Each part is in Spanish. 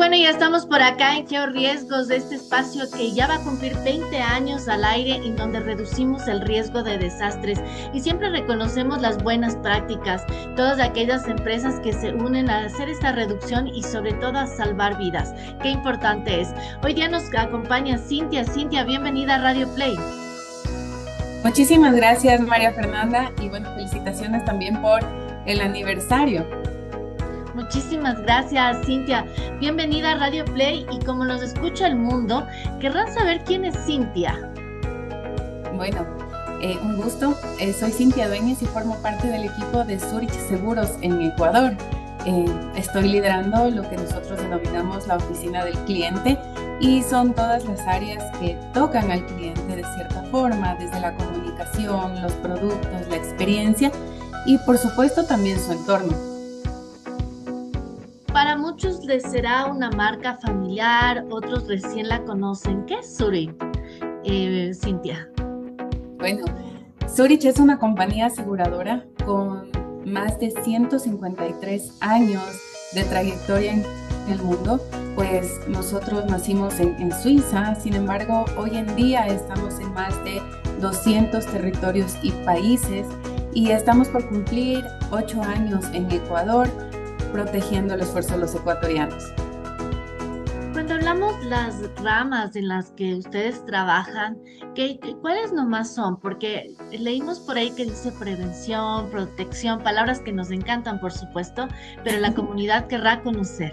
bueno, ya estamos por acá en Georriesgos, de este espacio que ya va a cumplir 20 años al aire, en donde reducimos el riesgo de desastres y siempre reconocemos las buenas prácticas, todas aquellas empresas que se unen a hacer esta reducción y sobre todo a salvar vidas. Qué importante es. Hoy día nos acompaña Cintia. Cintia, bienvenida a Radio Play. Muchísimas gracias, María Fernanda, y bueno, felicitaciones también por el aniversario. Muchísimas gracias, Cintia. Bienvenida a Radio Play y como nos escucha el mundo, querrán saber quién es Cintia. Bueno, un gusto. Soy Cintia Dueñas y formo parte del equipo de Zurich Seguros en Ecuador. Estoy liderando lo que nosotros denominamos la oficina del cliente y son todas las áreas que tocan al cliente de cierta forma, desde la comunicación, los productos, la experiencia y por supuesto también su entorno. Para muchos les será una marca familiar, otros recién la conocen. ¿Qué es Zurich, Cintia? Bueno, Zurich es una compañía aseguradora con más de 153 años de trayectoria en el mundo, pues nosotros nacimos en Suiza, sin embargo, hoy en día estamos en más de 200 territorios y países y estamos por cumplir 8 años en Ecuador, protegiendo el esfuerzo de los ecuatorianos. Cuando hablamos las ramas en las que ustedes trabajan, ¿cuáles nomás son? Porque leímos por ahí que dice prevención, protección, palabras que nos encantan, por supuesto, pero la comunidad querrá conocer.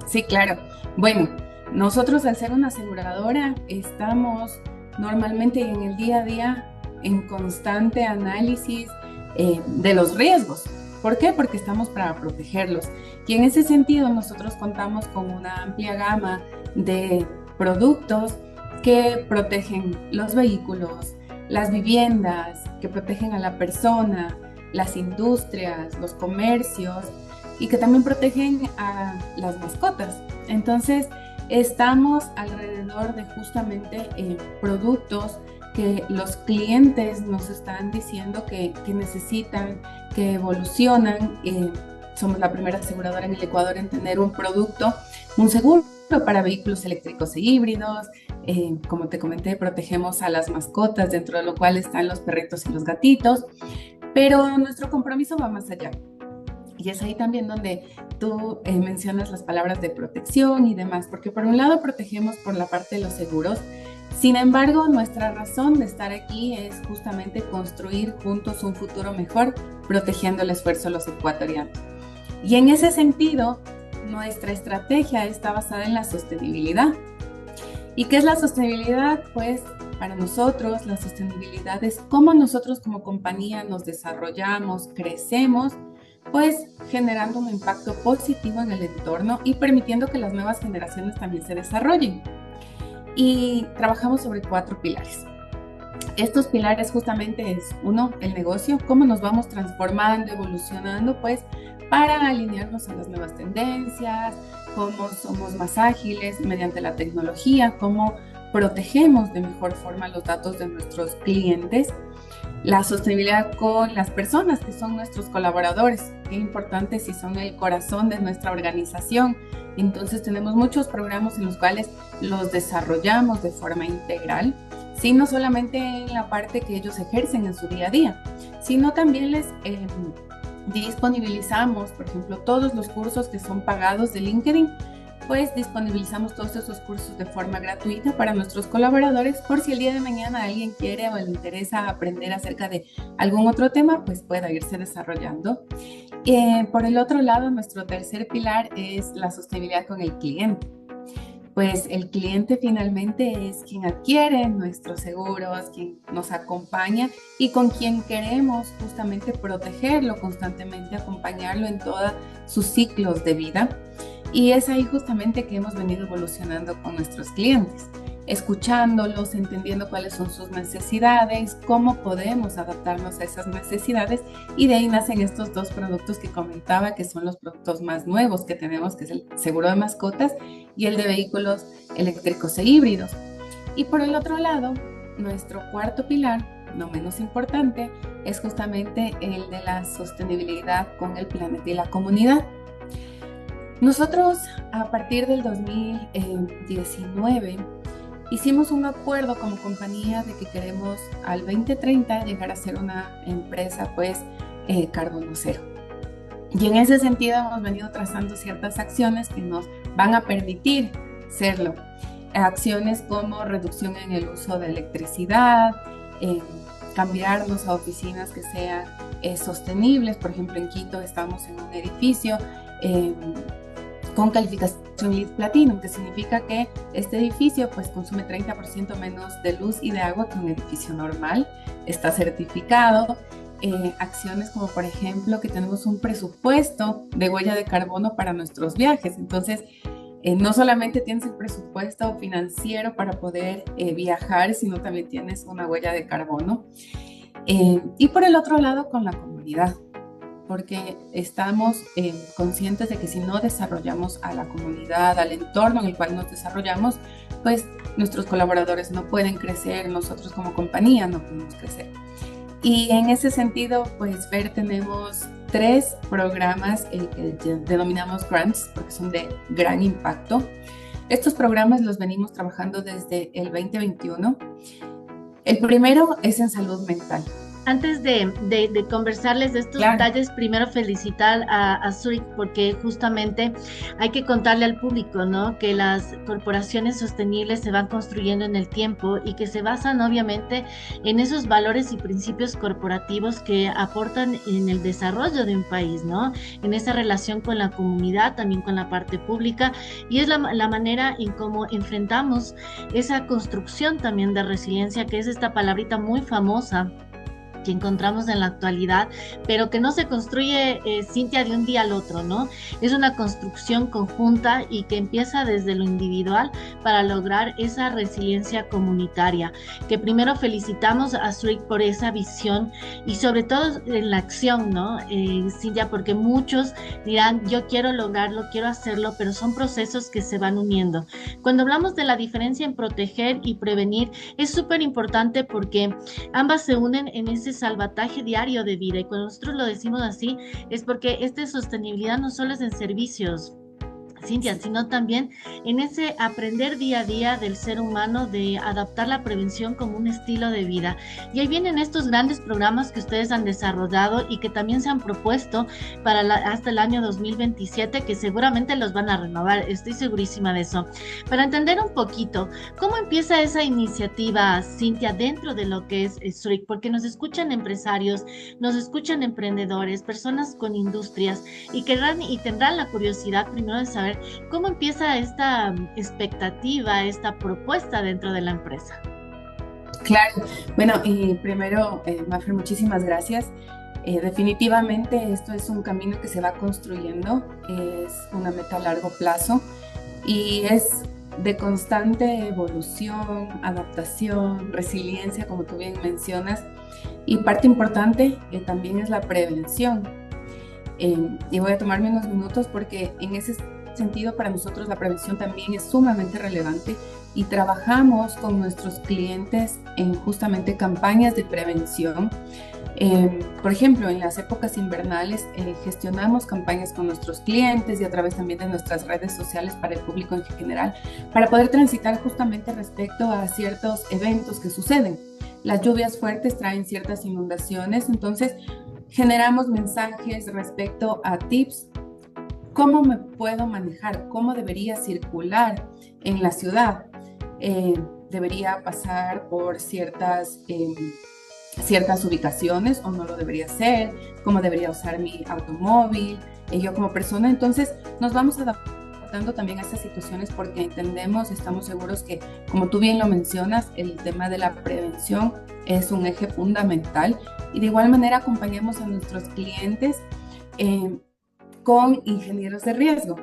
Sí, claro. Bueno, nosotros al ser una aseguradora estamos normalmente en el día a día en constante análisis de los riesgos. ¿Por qué? Porque estamos para protegerlos. Y en ese sentido nosotros contamos con una amplia gama de productos que protegen los vehículos, las viviendas, que protegen a la persona, las industrias, los comercios y que también protegen a las mascotas. Entonces, estamos alrededor de justamente productos que los clientes nos están diciendo que necesitan, que evolucionan. Somos la primera aseguradora en el Ecuador en tener un producto, un seguro para vehículos eléctricos e híbridos. Como te comenté, protegemos a las mascotas, dentro de lo cual están los perritos y los gatitos, pero nuestro compromiso va más allá. Y es ahí también donde tú mencionas las palabras de protección y demás, porque por un lado protegemos por la parte de los seguros. Sin embargo, nuestra razón de estar aquí es justamente construir juntos un futuro mejor, protegiendo el esfuerzo de los ecuatorianos. Y en ese sentido, nuestra estrategia está basada en la sostenibilidad. ¿Y qué es la sostenibilidad? Pues para nosotros la sostenibilidad es cómo nosotros como compañía nos desarrollamos, crecemos, pues generando un impacto positivo en el entorno y permitiendo que las nuevas generaciones también se desarrollen. Y trabajamos sobre 4 pilares. Estos pilares justamente es, uno, el negocio, cómo nos vamos transformando, evolucionando, pues para alinearnos a las nuevas tendencias, cómo somos más ágiles mediante la tecnología, cómo protegemos de mejor forma los datos de nuestros clientes. La sostenibilidad con las personas que son nuestros colaboradores, qué importante si son el corazón de nuestra organización. Entonces tenemos muchos programas en los cuales los desarrollamos de forma integral, sí, no solamente en la parte que ellos ejercen en su día a día, sino también les disponibilizamos, por ejemplo, todos los cursos que son pagados de LinkedIn, pues disponibilizamos todos esos cursos de forma gratuita para nuestros colaboradores por si el día de mañana alguien quiere o le interesa aprender acerca de algún otro tema, pues pueda irse desarrollando. Por el otro lado, nuestro tercer pilar es la sostenibilidad con el cliente. Pues el cliente finalmente es quien adquiere nuestros seguros, quien nos acompaña y con quien queremos justamente protegerlo constantemente, acompañarlo en todos sus ciclos de vida. Y es ahí justamente que hemos venido evolucionando con nuestros clientes, escuchándolos, entendiendo cuáles son sus necesidades, cómo podemos adaptarnos a esas necesidades, y de ahí nacen estos 2 productos que comentaba, que son los productos más nuevos que tenemos, que es el seguro de mascotas y el de vehículos eléctricos e híbridos. Y por el otro lado, nuestro cuarto pilar, no menos importante, es justamente el de la sostenibilidad con el planeta y la comunidad. Nosotros a partir del 2019 hicimos un acuerdo como compañía de que queremos al 2030 llegar a ser una empresa pues carbono cero. Y en ese sentido hemos venido trazando ciertas acciones que nos van a permitir serlo. Acciones como reducción en el uso de electricidad, cambiarnos a oficinas que sean sostenibles. Por ejemplo, en Quito estamos en un edificio con calificación LEED Platinum, que significa que este edificio pues consume 30% menos de luz y de agua que un edificio normal. Está certificado. Acciones como por ejemplo que tenemos un presupuesto de huella de carbono para nuestros viajes. Entonces, no solamente tienes el presupuesto financiero para poder viajar, sino también tienes una huella de carbono. Y por el otro lado, con la comunidad, porque estamos conscientes de que si no desarrollamos a la comunidad, al entorno en el cual nos desarrollamos, pues nuestros colaboradores no pueden crecer, nosotros como compañía no podemos crecer. Y en ese sentido, pues tenemos 3 programas que denominamos grants, porque son de gran impacto. Estos programas los venimos trabajando desde el 2021. El primero es en salud mental. Antes de conversarles de estos detalles, primero felicitar a Zurich, porque justamente hay que contarle al público, ¿no?, que las corporaciones sostenibles se van construyendo en el tiempo y que se basan obviamente en esos valores y principios corporativos que aportan en el desarrollo de un país, ¿no?, en esa relación con la comunidad, también con la parte pública, y es la manera en cómo enfrentamos esa construcción también de resiliencia, que es esta palabrita muy famosa que encontramos en la actualidad, pero que no se construye, Cintia, de un día al otro, ¿no? Es una construcción conjunta y que empieza desde lo individual para lograr esa resiliencia comunitaria, que primero felicitamos a Zurich por esa visión y sobre todo en la acción, ¿no? Cintia, porque muchos dirán, yo quiero lograrlo, quiero hacerlo, pero son procesos que se van uniendo. Cuando hablamos de la diferencia en proteger y prevenir, es súper importante porque ambas se unen en ese salvataje diario de vida, y cuando nosotros lo decimos así es porque esta sostenibilidad no solo es en servicios, Cintia, sino también en ese aprender día a día del ser humano, de adaptar la prevención como un estilo de vida. Y ahí vienen estos grandes programas que ustedes han desarrollado y que también se han propuesto para hasta el año 2027, que seguramente los van a renovar, estoy segurísima de eso. Para entender un poquito, ¿cómo empieza esa iniciativa, Cintia, dentro de lo que es Zurich? Porque nos escuchan empresarios, nos escuchan emprendedores, personas con industrias, y querrán y tendrán la curiosidad primero de saber cómo empieza esta expectativa, esta propuesta dentro de la empresa. Claro, bueno, y primero, Mafer, muchísimas gracias. Definitivamente esto es un camino que se va construyendo, es una meta a largo plazo y es de constante evolución, adaptación, resiliencia, como tú bien mencionas, y parte importante también es la prevención. Y voy a tomarme unos minutos porque en ese sentido para nosotros la prevención también es sumamente relevante y trabajamos con nuestros clientes en justamente campañas de prevención. Por ejemplo, en las épocas invernales gestionamos campañas con nuestros clientes y a través también de nuestras redes sociales para el público en general, para poder transitar justamente respecto a ciertos eventos que suceden. Las lluvias fuertes traen ciertas inundaciones, entonces generamos mensajes respecto a tips. ¿Cómo me puedo manejar? ¿Cómo debería circular en la ciudad? ¿Debería pasar por ciertas ubicaciones o no lo debería hacer? ¿Cómo debería usar mi automóvil? Yo como persona, entonces nos vamos adaptando también a estas situaciones porque entendemos, estamos seguros que, como tú bien lo mencionas, el tema de la prevención es un eje fundamental y de igual manera acompañamos a nuestros clientes con ingenieros de riesgo.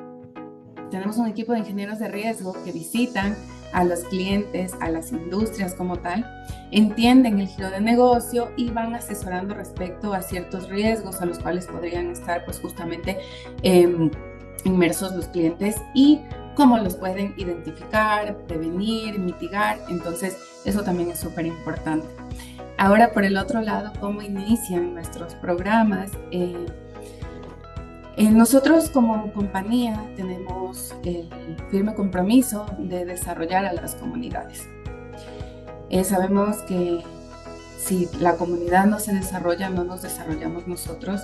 Tenemos un equipo de ingenieros de riesgo que visitan a los clientes, a las industrias como tal, entienden el giro de negocio y van asesorando respecto a ciertos riesgos a los cuales podrían estar pues justamente inmersos los clientes y cómo los pueden identificar, prevenir, mitigar. Entonces eso también es súper importante. Ahora, por el otro lado, ¿cómo inician nuestros programas? Nosotros como compañía tenemos el firme compromiso de desarrollar a las comunidades. Sabemos que si la comunidad no se desarrolla, no nos desarrollamos nosotros.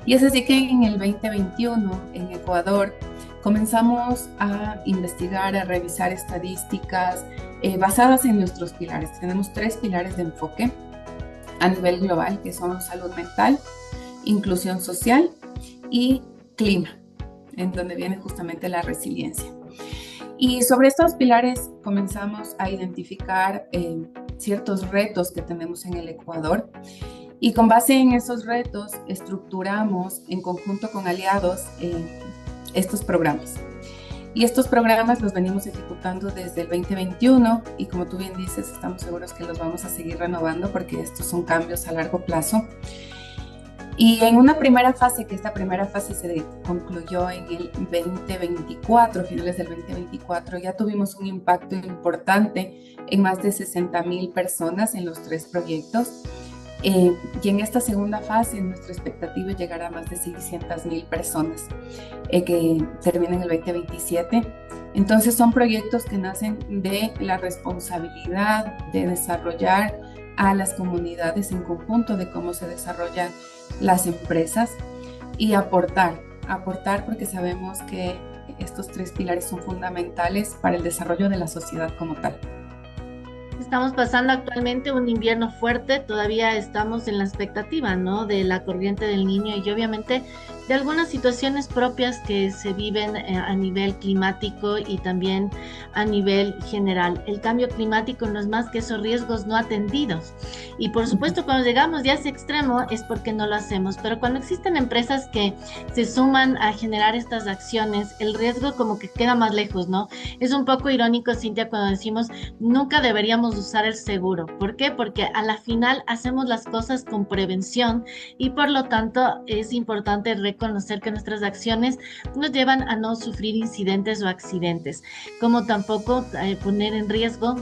Y es así que en el 2021, en Ecuador, comenzamos a investigar, a revisar estadísticas basadas en nuestros pilares. Tenemos 3 pilares de enfoque a nivel global, que son salud mental, inclusión social y clima, en donde viene justamente la resiliencia. Y sobre estos pilares comenzamos a identificar ciertos retos que tenemos en el Ecuador, y con base en esos retos estructuramos en conjunto con aliados estos programas. Y estos programas los venimos ejecutando desde el 2021 y, como tú bien dices, estamos seguros que los vamos a seguir renovando porque estos son cambios a largo plazo. Y en una primera fase, que esta primera fase se concluyó en el 2024, finales del 2024, ya tuvimos un impacto importante en más de 60,000 personas en los 3 proyectos. Y en esta segunda fase, nuestra expectativa es llegar a más de 600,000 personas que terminan el 2027. Entonces son proyectos que nacen de la responsabilidad de desarrollar a las comunidades en conjunto, de cómo se desarrollan las empresas, y aportar porque sabemos que estos 3 pilares son fundamentales para el desarrollo de la sociedad como tal. Estamos pasando actualmente un invierno fuerte, todavía estamos en la expectativa, ¿no? De la corriente del Niño y obviamente de algunas situaciones propias que se viven a nivel climático y también a nivel general. El cambio climático no es más que esos riesgos no atendidos. Y por supuesto, cuando llegamos ya a ese extremo es porque no lo hacemos. Pero cuando existen empresas que se suman a generar estas acciones, el riesgo como que queda más lejos, ¿no? Es un poco irónico, Cintia, cuando decimos nunca deberíamos usar el seguro. ¿Por qué? Porque a la final hacemos las cosas con prevención y por lo tanto es importante reconocer que nuestras acciones nos llevan a no sufrir incidentes o accidentes, como tampoco poner en riesgo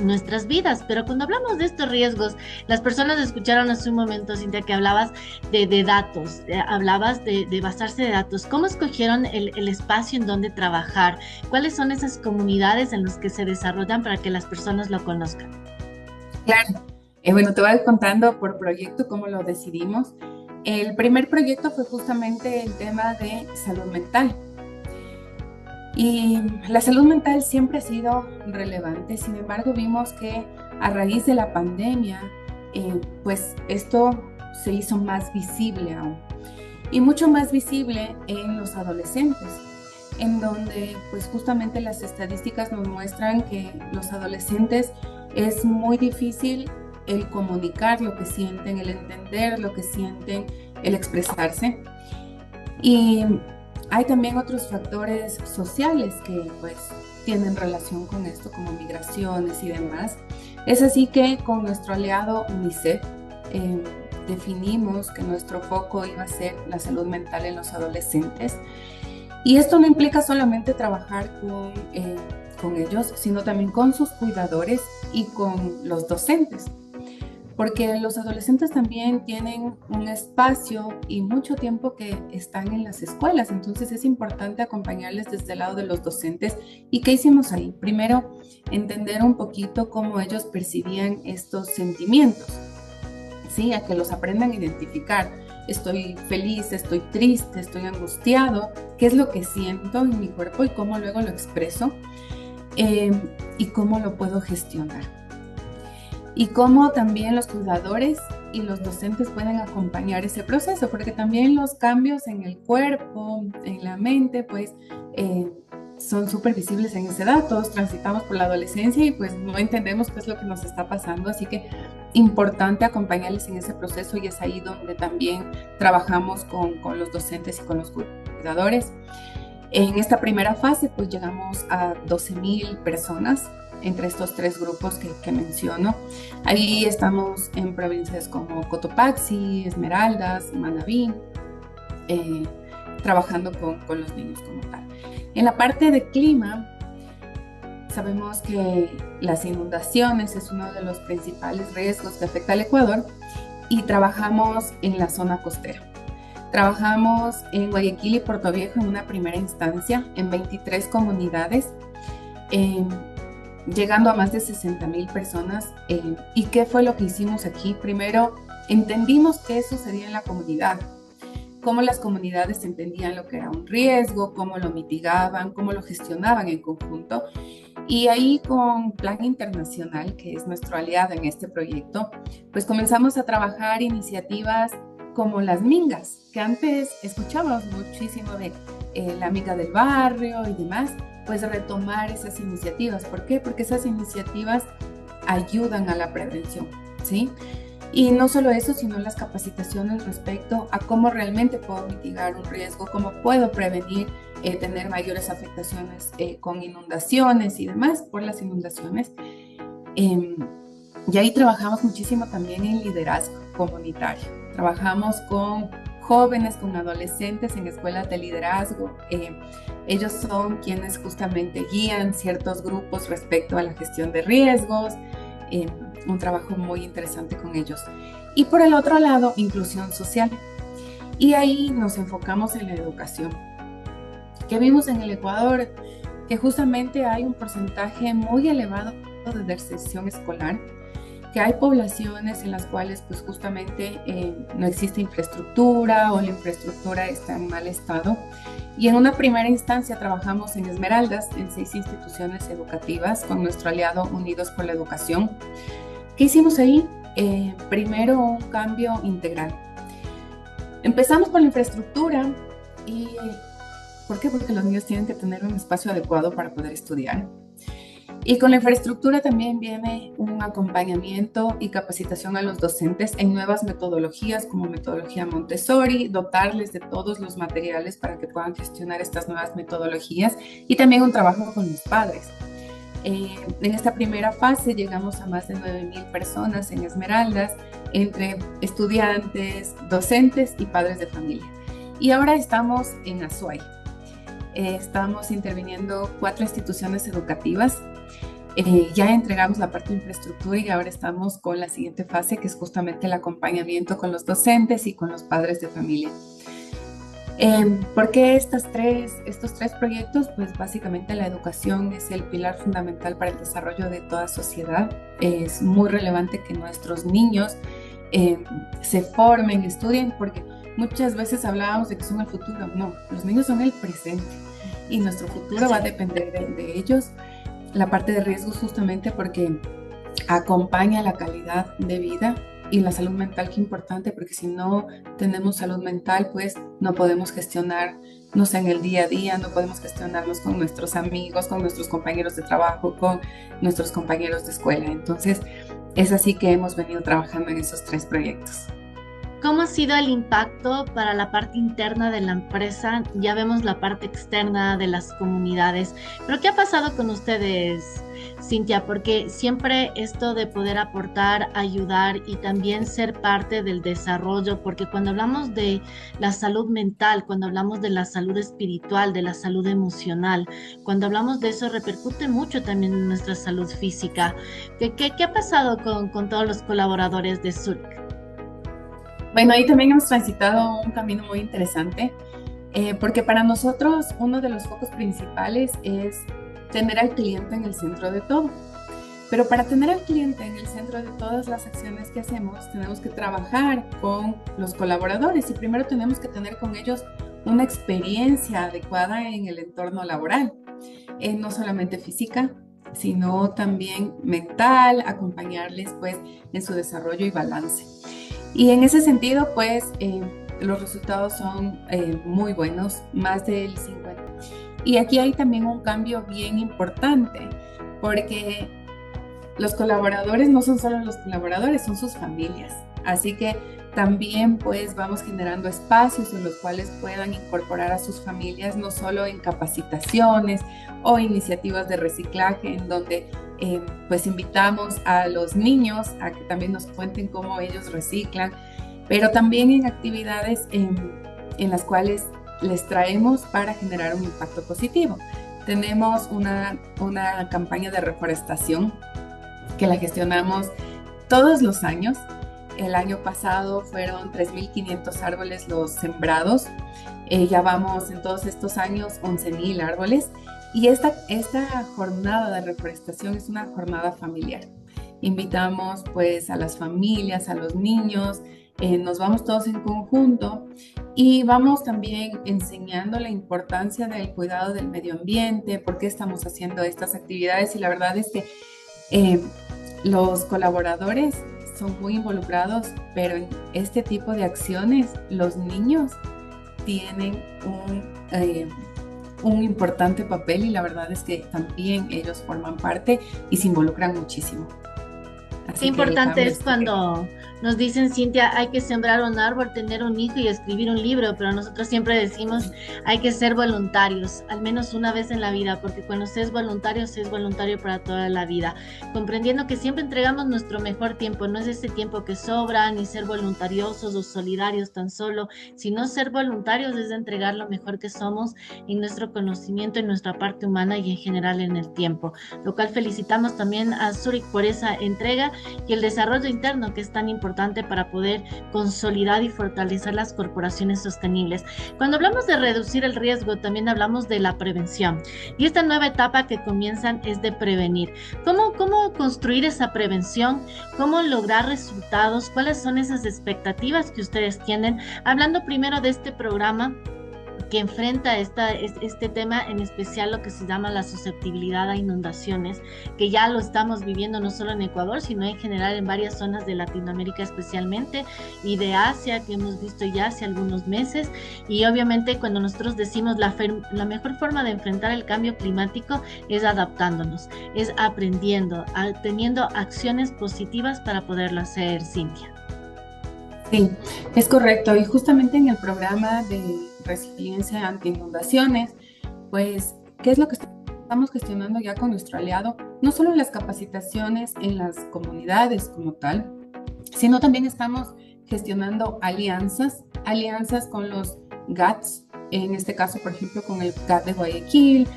nuestras vidas. Pero cuando hablamos de estos riesgos, las personas escucharon hace un momento, Cintia, que hablabas de datos, hablabas de basarse de datos. ¿Cómo escogieron el espacio en donde trabajar? ¿Cuáles son esas comunidades en las que se desarrollan para que las personas lo conozcan? Claro. Bueno, te voy a ir contando por proyecto cómo lo decidimos. El primer proyecto fue justamente el tema de salud mental. Y la salud mental siempre ha sido relevante, sin embargo vimos que a raíz de la pandemia, pues esto se hizo más visible aún, y mucho más visible en los adolescentes, en donde pues justamente las estadísticas nos muestran que los adolescentes es muy difícil el comunicar lo que sienten, el entender lo que sienten, el expresarse. Y hay también otros factores sociales que pues tienen relación con esto, como migraciones y demás. Es así que con nuestro aliado UNICEF definimos que nuestro foco iba a ser la salud mental en los adolescentes. Y esto no implica solamente trabajar con ellos, sino también con sus cuidadores y con los docentes, porque los adolescentes también tienen un espacio y mucho tiempo que están en las escuelas, entonces es importante acompañarles desde el lado de los docentes. ¿Y qué hicimos ahí? Primero, entender un poquito cómo ellos percibían estos sentimientos, ¿sí? A que los aprendan a identificar. Estoy feliz, estoy triste, estoy angustiado, qué es lo que siento en mi cuerpo y cómo luego lo expreso, y cómo lo puedo gestionar. Y cómo también los cuidadores y los docentes pueden acompañar ese proceso, porque también los cambios en el cuerpo, en la mente, pues son súper visibles en esa edad. Todos transitamos por la adolescencia y pues no entendemos qué es lo que nos está pasando, así que importante acompañarles en ese proceso, y es ahí donde también trabajamos con los docentes y con los cuidadores. En esta primera fase pues llegamos a 12,000 personas entre estos 3 grupos que menciono. Ahí estamos en provincias como Cotopaxi, Esmeraldas, Manabí, trabajando con los niños como tal. En la parte de clima, sabemos que las inundaciones es uno de los principales riesgos que afecta al Ecuador, y trabajamos en la zona costera. Trabajamos en Guayaquil y Puerto Viejo en una primera instancia, en 23 comunidades, eh, llegando a más de 60,000 personas. ¿Y qué fue lo que hicimos aquí? Primero, entendimos qué sucedía en la comunidad, cómo las comunidades entendían lo que era un riesgo, cómo lo mitigaban, cómo lo gestionaban en conjunto. Y ahí con Plan Internacional, que es nuestro aliado en este proyecto, pues comenzamos a trabajar iniciativas como las mingas, que antes escuchábamos muchísimo de la amiga del barrio y demás, pues retomar esas iniciativas. ¿Por qué? Porque esas iniciativas ayudan a la prevención, ¿sí? Y no solo eso, sino las capacitaciones respecto a cómo realmente puedo mitigar un riesgo, cómo puedo prevenir tener mayores afectaciones con inundaciones y demás, por las inundaciones. Y ahí trabajamos muchísimo también en liderazgo comunitario. Trabajamos con jóvenes, con adolescentes en escuelas de liderazgo. Ellos son quienes justamente guían ciertos grupos respecto a la gestión de riesgos. Un trabajo muy interesante con ellos. Y por el otro lado, inclusión social. Y ahí nos enfocamos en la educación. Que vimos en el Ecuador que justamente hay un porcentaje muy elevado de deserción escolar, que hay poblaciones en las cuales pues justamente no existe infraestructura o la infraestructura está en mal estado. Y en una primera instancia trabajamos en Esmeraldas, en 6 instituciones educativas con nuestro aliado Unidos por la Educación. ¿Qué hicimos ahí? Primero, un cambio integral. Empezamos por la infraestructura. ¿Y por qué? Porque los niños tienen que tener un espacio adecuado para poder estudiar. Y con la infraestructura también viene un acompañamiento y capacitación a los docentes en nuevas metodologías como metodología Montessori, dotarles de todos los materiales para que puedan gestionar estas nuevas metodologías, y también un trabajo con los padres. En esta primera fase llegamos a más de 9,000 personas en Esmeraldas, entre estudiantes, docentes y padres de familia. Y ahora estamos en Azuay. Estamos interviniendo 4 instituciones educativas. Ya entregamos la parte de infraestructura y ahora estamos con la siguiente fase, que es justamente el acompañamiento con los docentes y con los padres de familia. ¿Por qué estos tres proyectos? Pues básicamente la educación es el pilar fundamental para el desarrollo de toda sociedad. Es muy relevante que nuestros niños se formen, estudien, porque muchas veces hablábamos de que son el futuro. No, los niños son el presente y nuestro futuro va a depender de ellos. La parte de riesgos justamente porque acompaña la calidad de vida y la salud mental, que importante, porque si no tenemos salud mental, pues no podemos gestionarnos en el día a día, no podemos gestionarnos con nuestros amigos, con nuestros compañeros de trabajo, con nuestros compañeros de escuela. Entonces, es así que hemos venido trabajando en esos 3 proyectos. ¿Cómo ha sido el impacto para la parte interna de la empresa? Ya vemos la parte externa de las comunidades, pero ¿qué ha pasado con ustedes, Cintia? Porque siempre esto de poder aportar, ayudar y también ser parte del desarrollo, porque cuando hablamos de la salud mental, cuando hablamos de la salud espiritual, de la salud emocional, cuando hablamos de eso repercute mucho también en nuestra salud física. ¿Qué ha pasado con todos los colaboradores de SULC? Bueno, ahí también hemos transitado un camino muy interesante, porque para nosotros uno de los focos principales es tener al cliente en el centro de todo. Pero para tener al cliente en el centro de todas las acciones que hacemos, tenemos que trabajar con los colaboradores y primero tenemos que tener con ellos una experiencia adecuada en el entorno laboral, no solamente física, sino también mental, acompañarles pues en su desarrollo y balance. Y en ese sentido, pues, los resultados son muy buenos, más del 50%. Y aquí hay también un cambio bien importante, porque los colaboradores no son solo los colaboradores, son sus familias. Así que también, pues, vamos generando espacios en los cuales puedan incorporar a sus familias, no solo en capacitaciones o iniciativas de reciclaje, en donde pues invitamos a los niños a que también nos cuenten cómo ellos reciclan, pero también en actividades en las cuales les traemos para generar un impacto positivo. Tenemos una campaña de reforestación que la gestionamos todos los años el año pasado fueron 3.500 árboles los sembrados. Ya vamos en todos estos años 11.000 árboles. Y esta jornada de reforestación es una jornada familiar. Invitamos pues a las familias, a los niños, nos vamos todos en conjunto y vamos también enseñando la importancia del cuidado del medio ambiente, por qué estamos haciendo estas actividades y la verdad es que los colaboradores son muy involucrados, pero en este tipo de acciones los niños tienen un importante papel y la verdad es que también ellos forman parte y se involucran muchísimo. Qué importante es cuando nos dicen, Cintia, hay que sembrar un árbol, tener un hijo y escribir un libro, pero nosotros siempre decimos, hay que ser voluntarios, al menos una vez en la vida, porque cuando se es voluntario para toda la vida, comprendiendo que siempre entregamos nuestro mejor tiempo, no es ese tiempo que sobra, ni ser voluntariosos o solidarios tan solo, sino ser voluntarios es entregar lo mejor que somos en nuestro conocimiento, en nuestra parte humana y en general en el tiempo, lo cual felicitamos también a Zurich por esa entrega y el desarrollo interno que es tan importante para poder consolidar y fortalecer las corporaciones sostenibles. Cuando hablamos de reducir el riesgo, también hablamos de la prevención. Y esta nueva etapa que comienzan es de prevenir. ¿Cómo construir esa prevención? ¿Cómo lograr resultados? ¿Cuáles son esas expectativas que ustedes tienen? Hablando primero de este programa que enfrenta este tema, en especial lo que se llama la susceptibilidad a inundaciones, que ya lo estamos viviendo no solo en Ecuador, sino en general en varias zonas de Latinoamérica especialmente, y de Asia, que hemos visto ya hace algunos meses. Y obviamente cuando nosotros decimos la mejor forma de enfrentar el cambio climático es adaptándonos, es aprendiendo, teniendo acciones positivas para poderlo hacer, Cintia. Sí, es correcto. Y justamente en el programa de resiliencia ante inundaciones, pues, ¿qué es lo que estamos gestionando ya con nuestro aliado? No solo las capacitaciones en las comunidades como tal, sino también estamos gestionando alianzas con los GATS, en este caso, por ejemplo, con el GAT de Guayaquil,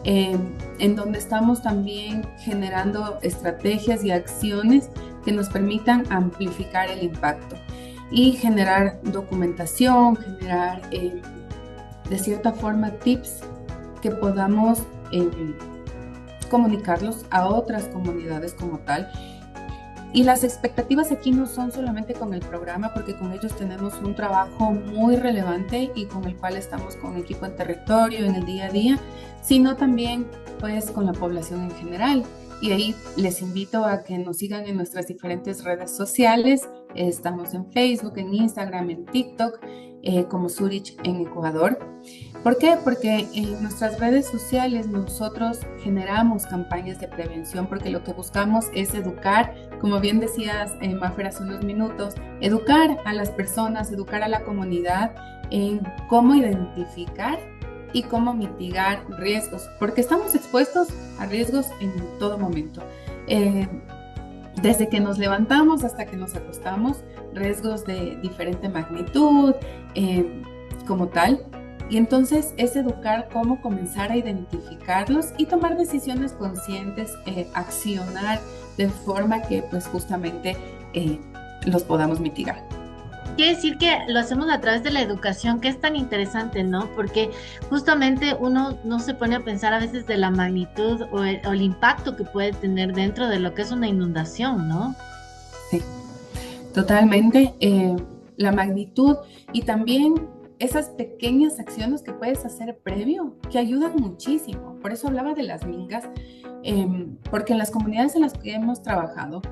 en donde estamos también generando estrategias y acciones que nos permitan amplificar el impacto y generar documentación, generar de cierta forma tips que podamos comunicarlos a otras comunidades como tal. Y las expectativas aquí no son solamente con el programa, porque con ellos tenemos un trabajo muy relevante y con el cual estamos con equipo en territorio, en el día a día, sino también pues con la población en general. Y ahí les invito a que nos sigan en nuestras diferentes redes sociales. Estamos en Facebook, en Instagram, en TikTok, como Zurich en Ecuador. ¿Por qué? Porque en nuestras redes sociales nosotros generamos campañas de prevención, porque lo que buscamos es educar, como bien decías, Mafer, hace unos minutos, educar a las personas, educar a la comunidad en cómo identificar y cómo mitigar riesgos, porque estamos expuestos a riesgos en todo momento. Desde que nos levantamos hasta que nos acostamos, riesgos de diferente magnitud, como tal. Y entonces es educar cómo comenzar a identificarlos y tomar decisiones conscientes, accionar de forma que pues justamente los podamos mitigar. Quiere decir que lo hacemos a través de la educación, que es tan interesante, ¿no? Porque justamente uno no se pone a pensar a veces de la magnitud o el impacto que puede tener dentro de lo que es una inundación, ¿no? Sí, totalmente. La magnitud y también esas pequeñas acciones que puedes hacer previo, que ayudan muchísimo. Por eso hablaba de las mingas, porque en las comunidades en las que hemos trabajado,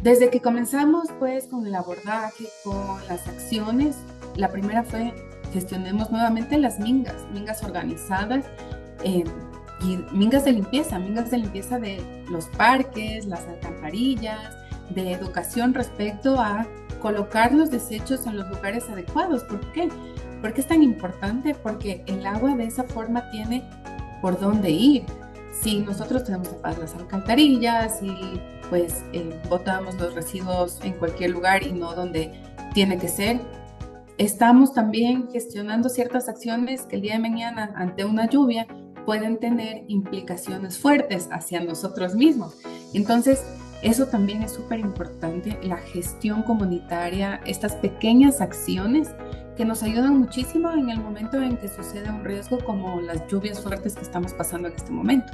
desde que comenzamos pues con el abordaje, con las acciones, la primera fue gestionemos nuevamente las mingas organizadas y mingas de limpieza de los parques, las alcantarillas, de educación respecto a colocar los desechos en los lugares adecuados. ¿Por qué? ¿Por qué es tan importante? Porque el agua de esa forma tiene por dónde ir. Si nosotros tenemos tapadas las alcantarillas y pues botamos los residuos en cualquier lugar y no donde tiene que ser, estamos también gestionando ciertas acciones que el día de mañana ante una lluvia pueden tener implicaciones fuertes hacia nosotros mismos. Entonces, Eso también es súper importante, la gestión comunitaria, estas pequeñas acciones que nos ayudan muchísimo en el momento en que sucede un riesgo como las lluvias fuertes que estamos pasando en este momento.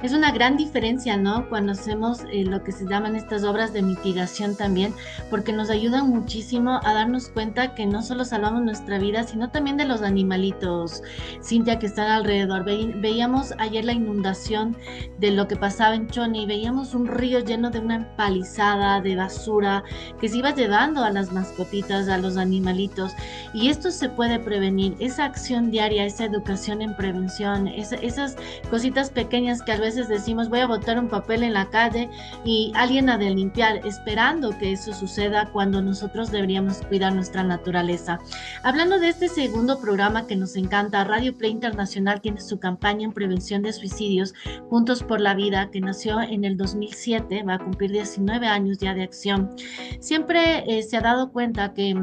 Es una gran diferencia, ¿no? Cuando hacemos lo que se llaman estas obras de mitigación también, porque nos ayudan muchísimo a darnos cuenta que no solo salvamos nuestra vida, sino también de los animalitos, Cintia, que están alrededor. Veíamos ayer la inundación de lo que pasaba en Chone y veíamos un río lleno de una empalizada de basura que se iba llevando a las mascotitas, a los animalitos. Y esto se puede prevenir, esa acción diaria, esa educación en prevención, esas cositas pequeñas que a veces decimos voy a botar un papel en la calle y alguien ha de limpiar, esperando que eso suceda cuando nosotros deberíamos cuidar nuestra naturaleza. Hablando de este segundo programa que nos encanta, Radio Play Internacional tiene su campaña en prevención de suicidios, Juntos por la Vida, que nació en el 2007, va a cumplir 19 años ya de acción. Siempre se ha dado cuenta que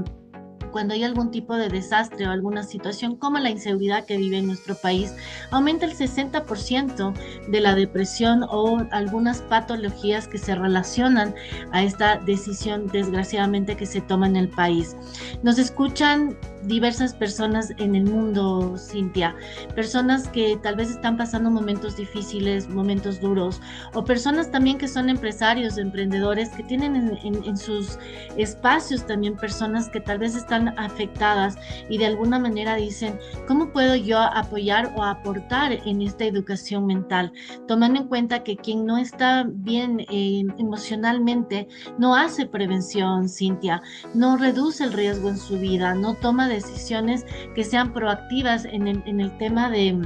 cuando hay algún tipo de desastre o alguna situación como la inseguridad que vive en nuestro país, aumenta el 60% de la depresión o algunas patologías que se relacionan a esta decisión desgraciadamente que se toma en el país. Nos escuchan diversas personas en el mundo, Cintia, personas que tal vez están pasando momentos difíciles, momentos duros, o personas también que son empresarios, emprendedores, que tienen en sus espacios también personas que tal vez están afectadas y de alguna manera dicen, ¿cómo puedo yo apoyar o aportar en esta educación mental? Tomando en cuenta que quien no está bien emocionalmente no hace prevención, Cintia, no reduce el riesgo en su vida, no toma decisiones que sean proactivas en el tema de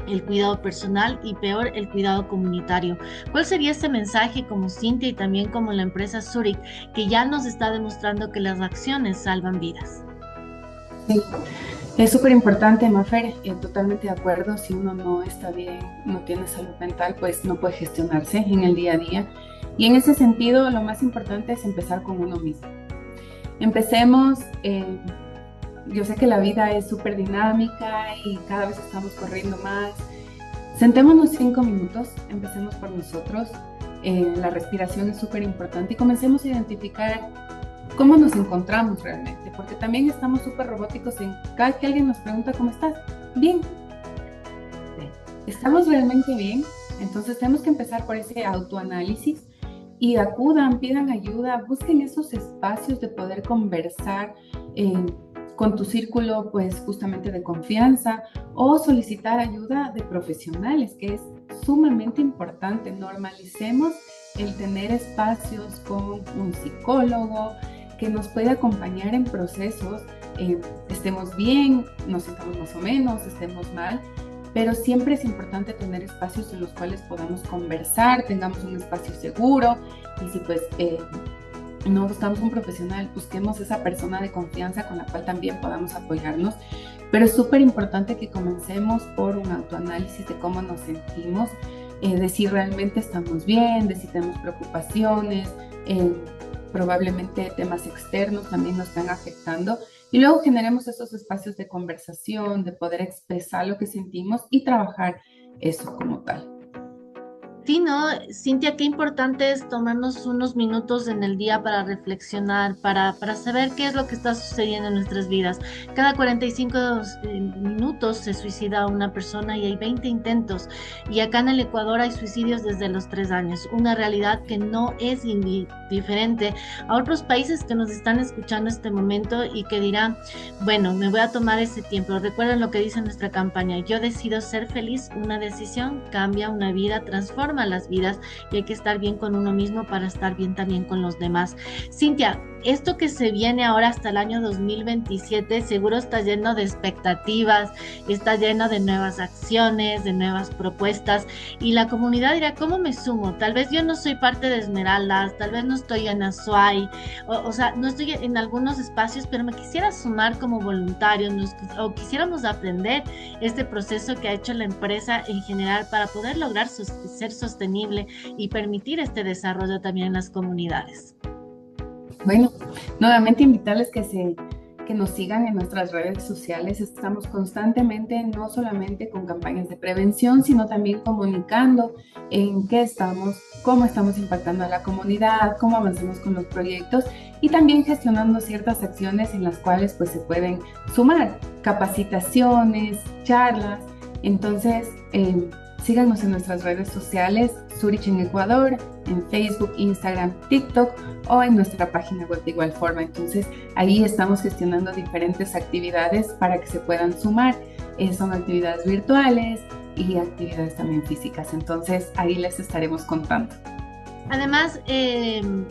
el cuidado personal y peor el cuidado comunitario. ¿Cuál sería ese mensaje como Cintia y también como la empresa Zurich que ya nos está demostrando que las acciones salvan vidas? Sí, es súper importante, Mafer, totalmente de acuerdo. Si uno no está bien, no tiene salud mental, pues no puede gestionarse en el día a día. Y en ese sentido, lo más importante es empezar con uno mismo. Empecemos, yo sé que la vida es súper dinámica y cada vez estamos corriendo más. Sentémonos 5 minutos, empecemos por nosotros. La respiración es súper importante y comencemos a identificar cómo nos encontramos realmente, porque también estamos súper robóticos en cada que alguien nos pregunta cómo estás. Bien. ¿Estamos realmente bien? Entonces tenemos que empezar por ese autoanálisis y acudan, pidan ayuda, busquen esos espacios de poder conversar con tu círculo, pues justamente de confianza, o solicitar ayuda de profesionales, que es sumamente importante. Normalicemos el tener espacios con un psicólogo que nos puede acompañar en procesos, estemos bien, nos sintamos más o menos, estemos mal, pero siempre es importante tener espacios en los cuales podamos conversar, tengamos un espacio seguro, y si pues no buscamos un profesional, busquemos esa persona de confianza con la cual también podamos apoyarnos. Pero es súper importante que comencemos por un autoanálisis de cómo nos sentimos, de si realmente estamos bien, de si tenemos preocupaciones, probablemente temas externos también nos están afectando. Y luego generemos esos espacios de conversación, de poder expresar lo que sentimos y trabajar eso como tal. Sí, ¿no? Cintia, qué importante es tomarnos unos minutos en el día para reflexionar, para saber qué es lo que está sucediendo en nuestras vidas. Cada 45 minutos se suicida una persona y hay 20 intentos. Y acá en el Ecuador hay suicidios desde los 3 años, una realidad que no es diferente a otros países que nos están escuchando en este momento y que dirán, bueno, me voy a tomar ese tiempo. Recuerden lo que dice nuestra campaña, yo decido ser feliz, una decisión cambia una vida, transforma las vidas y hay que estar bien con uno mismo para estar bien también con los demás. Cintia, esto que se viene ahora hasta el año 2027 seguro está lleno de expectativas, está lleno de nuevas acciones, de nuevas propuestas y la comunidad dirá, ¿cómo me sumo? Tal vez yo no soy parte de Esmeraldas, tal vez no estoy en Azuay, o sea, no estoy en algunos espacios, pero me quisiera sumar como voluntario o quisiéramos aprender este proceso que ha hecho la empresa en general para poder lograr ser sostenible y permitir este desarrollo también en las comunidades. Bueno, nuevamente invitarles que que nos sigan en nuestras redes sociales. Estamos constantemente, no solamente con campañas de prevención, sino también comunicando en qué estamos, cómo estamos impactando a la comunidad, cómo avanzamos con los proyectos y también gestionando ciertas acciones en las cuales pues se pueden sumar capacitaciones, charlas. Entonces, síganos en nuestras redes sociales, Zurich en Ecuador, en Facebook, Instagram, TikTok o en nuestra página web de igual forma. Entonces, ahí estamos gestionando diferentes actividades para que se puedan sumar. Son actividades virtuales y actividades también físicas. Entonces, ahí les estaremos contando. Además,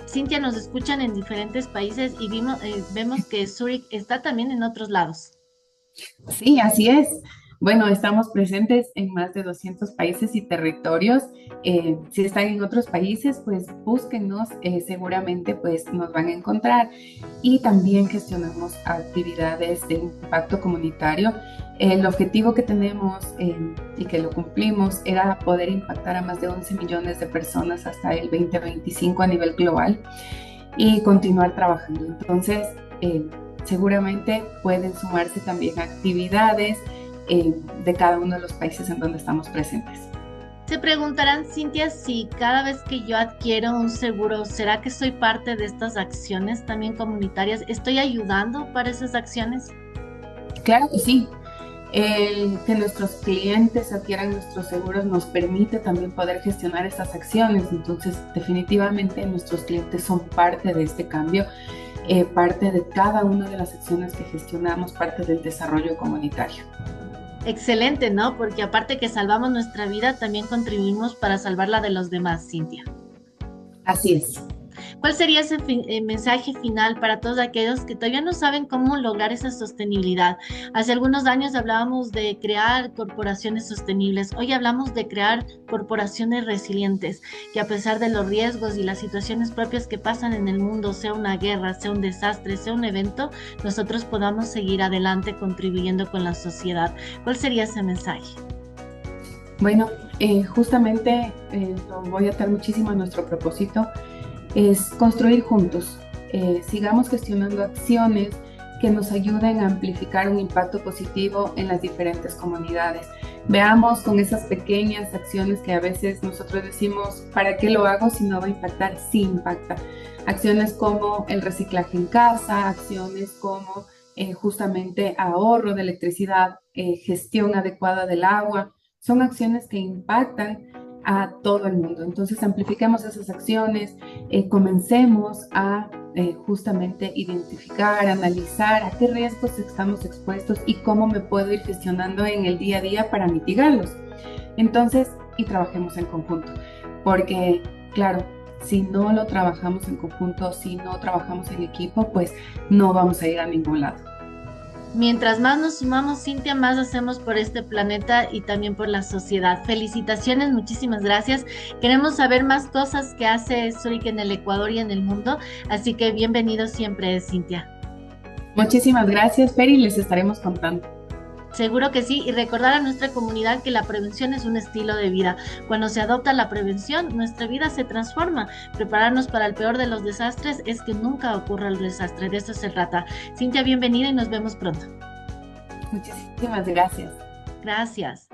Cintia, nos escuchan en diferentes países y vemos que Zurich está también en otros lados. Sí, así es. Bueno, estamos presentes en más de 200 países y territorios. Si están en otros países, pues búsquennos, seguramente pues nos van a encontrar. Y también gestionamos actividades de impacto comunitario. El objetivo que tenemos y que lo cumplimos era poder impactar a más de 11 millones de personas hasta el 2025 a nivel global y continuar trabajando. Entonces, seguramente pueden sumarse también a actividades de cada uno de los países en donde estamos presentes. Se preguntarán, Cintia, si cada vez que yo adquiero un seguro, ¿será que soy parte de estas acciones también comunitarias? ¿Estoy ayudando para esas acciones? Claro que sí. Que nuestros clientes adquieran nuestros seguros nos permite también poder gestionar estas acciones. Entonces, definitivamente nuestros clientes son parte de este cambio, parte de cada una de las acciones que gestionamos, parte del desarrollo comunitario. Excelente, ¿no? Porque aparte que salvamos nuestra vida, también contribuimos para salvar la de los demás, Cintia. Así es. ¿Cuál sería ese mensaje final para todos aquellos que todavía no saben cómo lograr esa sostenibilidad? Hace algunos años hablábamos de crear corporaciones sostenibles. Hoy hablamos de crear corporaciones resilientes, que a pesar de los riesgos y las situaciones propias que pasan en el mundo, sea una guerra, sea un desastre, sea un evento, nosotros podamos seguir adelante contribuyendo con la sociedad. ¿Cuál sería ese mensaje? Bueno, justamente lo voy a atar muchísimo a nuestro propósito. Es construir juntos. Sigamos gestionando acciones que nos ayuden a amplificar un impacto positivo en las diferentes comunidades. Veamos con esas pequeñas acciones que a veces nosotros decimos, ¿para qué lo hago si no va a impactar? Sí impacta. Acciones como el reciclaje en casa, acciones como justamente ahorro de electricidad, gestión adecuada del agua, son acciones que impactan a todo el mundo. Entonces amplifiquemos esas acciones, comencemos a justamente identificar, analizar a qué riesgos estamos expuestos y cómo me puedo ir gestionando en el día a día para mitigarlos. Entonces, y trabajemos en conjunto, porque claro, si no lo trabajamos en conjunto, si no trabajamos en equipo, pues no vamos a ir a ningún lado. Mientras más nos sumamos, Cintia, más hacemos por este planeta y también por la sociedad. Felicitaciones, muchísimas gracias. Queremos saber más cosas que hace Zurich en el Ecuador y en el mundo, así que bienvenido siempre, Cintia. Muchísimas gracias, Peri, les estaremos contando. Seguro que sí, y recordar a nuestra comunidad que la prevención es un estilo de vida. Cuando se adopta la prevención, nuestra vida se transforma. Prepararnos para el peor de los desastres es que nunca ocurra el desastre, de eso se trata. Cintia, bienvenida y nos vemos pronto. Muchísimas gracias. Gracias.